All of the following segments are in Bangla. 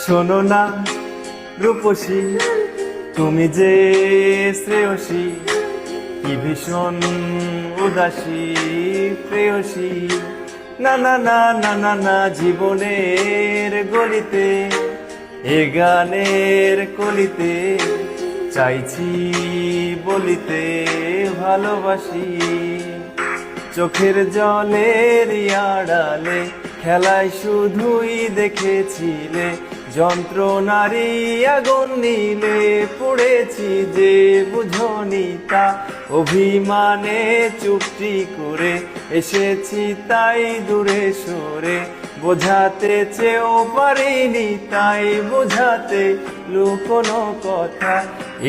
শোনো না রূপসী, তুমি যে শ্রেয়সী, কি ভীষণ উদাসী প্রেয়সী। না না না না না না, জীবনের গলিতে এ গানের কলিতে চাইছি বলিতে ভালোবাসি। চোখের জলের আড়ালে খেলায় শুধুই দেখেছিলে যন্ত্রণারই আগুন নীলে পড়েছি যে বুঝনি তা। অভিমানে চুপটি করে এসেছি তাই দূরে সরে, বোঝাতে চেয়েও পারিনি তাই বোঝাতে লুকোনো কথা।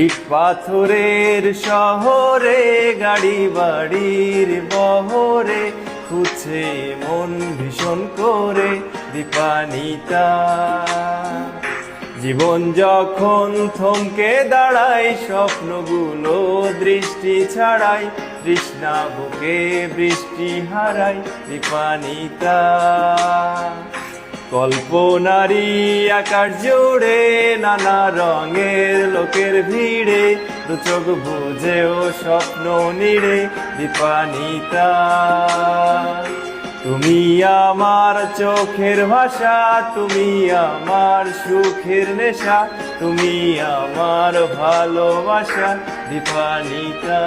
ইট পাথরের শহরে গাড়ি বাড়ির বহরে খুঁজছে মন ভীষণ করে দীপানিতা। জীবন যখন থমকে দাঁড়ায় স্বপ্নগুলো দৃষ্টি ছাড়াই, তৃষ্ণা বুকে বৃষ্টি হারাই দীপানিতা। কল্পনারই আকাশ জুড়ে নানা রঙের লোকের ভিড়ে, দু চোখ বুঝেও স্বপ্ন নিড়ে দীপানিতা। তুমি আমার চোখের ভাষা, তুমি আমার সুখের নেশা, তুমি আমার ভালোবাসা দীপানিতা।